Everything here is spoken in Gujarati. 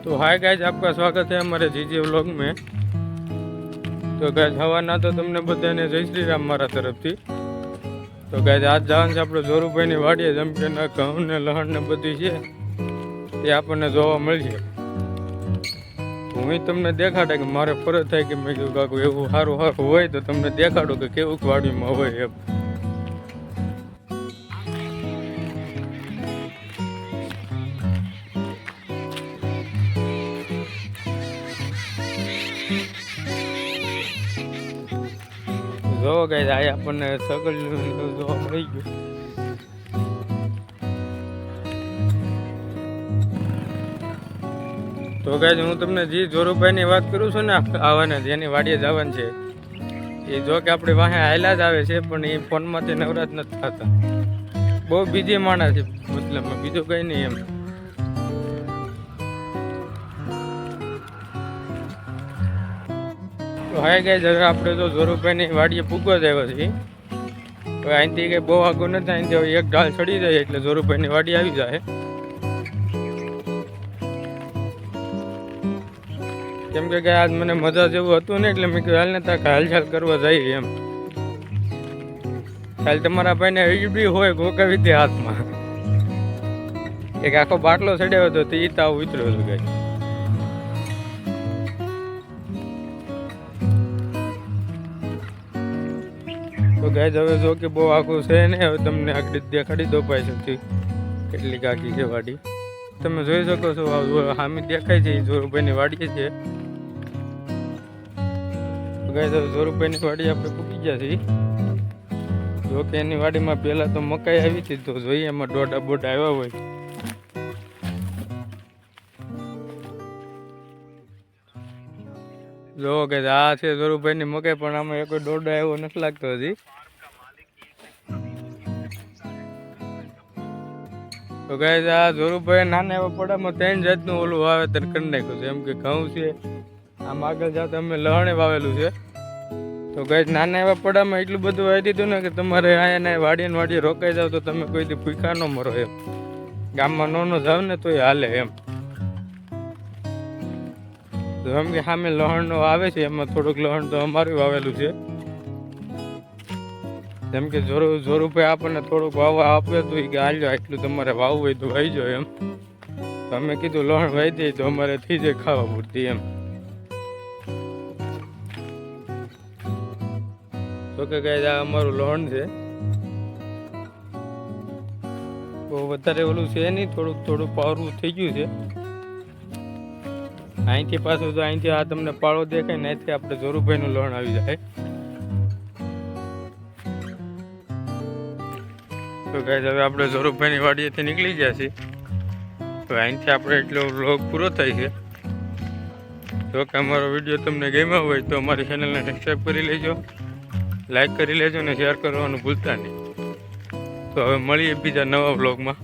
तो हाय गाइज, आपका स्वागत है हमारे जीजी व्लॉग में। तो गाइज हवाना तो તમને બધાને જય શ્રી રામ મારા તરફથી। તો ગાઈઝ આજ જવાનું છે આપણે જોરુભાઈની વાડીએ, જેમ કે ના ઘઉં ને લહણ ને બધી છે તે આપણને જોવા મળશે। હું તમને દેખાડે કે મારે ફરજ થાય કે મેં કીધું કાકુ એવું સારું સારું હોય તો તમને દેખાડું કે કેવું વાડીમાં હોય એમ। જો ગાઈઝ આ આપણને સગલ જોવા મળી ગયું। તો ગાઈઝ હું તમને જે જોરુભાઈની વાત કરું છું ને આવવાને જેની વાડીએ જવાનું છે, એ જો કે આપણી વાહે હાયલા જ આવે છે, પણ એ ફોનમાંથી નવરાજ નથી થતા। બહુ બીજી માણસ છે, મતલબ બીજું કંઈ નહીં એમ। તો હાય ગાઈઝ, હવે આપણે તો જોરુભાઈની વાડીએ પૂગવા જ આવ્યા છીએ। હવે અહીંથી કંઈ બહુ આગું નથી, અહીંથી હવે એક ઢાળ ચડી જાય એટલે જોરુભાઈની વાડી આવી જાય। કેમ કે આજ મને મજા જેવું હતું ને એટલે મેં કીધું હાલ ને તાક હાલચાલ કરવા જઈએ એમ। હાલ તમારા ભાઈને ઈડબી હોય ગોકાવી દે હાથમાં, એક આખો બાટલો ચડ્યો હતો તે તાવ ઉતર્યો હતો ગાય। તો ગાય હવે જો કે બહુ આખું છે ને, હવે તમને આગળ દેખાડી દો પાસેથી કેટલી આખી છે વાડી। તમે જોઈ શકો છો સામે દેખાય છે એ જોરુભાઈની વાડી છે। ગાય જોરુભાઈની વાડી આપણે પૂકી ગયા છીએ। જો કે એની વાડીમાં પહેલા તો મકાઈ આવી હતી, તો જોઈએ એમાં દોડા બોડા આવ્યા હોય। જો કે આ છે જોરુભાઈની મકાઈ, પણ આમાં એક દોડો આવ્યો નથી લાગતો હજી। તો ગાઈઝ આ જોરુભાઈ નાના એવા પડામાં 3 જાતનું ઓલું વાવેતર કરી નાખ્યું છે, એમ કે ઘઉં છે, આમ આગળ જાતા અમે લહણે વાવેલું છે। તો ગાઈઝ નાના એવા પડામાં એટલું બધું વાવી દીધું ને કે તમારે અહીંયા વાડીએ રોકાઈ જાવ તો તમે કોઈથી ભૂખા ન મરો એમ। ગામમાં નો જાવ ને તોય હાલે એમ। તો એમ કે સામે લહણનો આવે છે, એમાં થોડુંક લહણ તો અમારું વાવેલું છે। જેમ કે જોરુભાઈ આપણને થોડુંક વાવવા આપે તો કે હાલ્યો આટલું તમારે વાવવું હોય તો વાવી જાવ એમ। તો અમે કીધું લહણ વાવી દઈએ તો અમારે થઈ જાય ખાવા પૂરતી એમ। તો કે ગાઈઝ આ અમારું લહણ છે, બહુ વધારે ઓલું છે નહીં, થોડુંક પાવરું થઈ ગયું છે। અહીંથી પાછું તો અહીંથી આ તમને પાળો દેખાય ને, અહીંથી આપણે જોરુભાઈનું લહણ આવી જાય। તો ગાઈઝ હવે આપણે જોરુભાઈની વાડીએથી નીકળી ગયા છીએ। તો અહીંથી આપણે એટલો વ્લોગ પૂરો થાય છે। જો કે અમારો વિડીયો તમને ગમ્યો હોય તો અમારી ચેનલને સબસ્ક્રાઈબ કરી લેજો, લાઈક કરી લેજો ને શેર કરવાનું ભૂલતા નહીં। તો હવે મળીએ બીજા નવા વ્લોગમાં।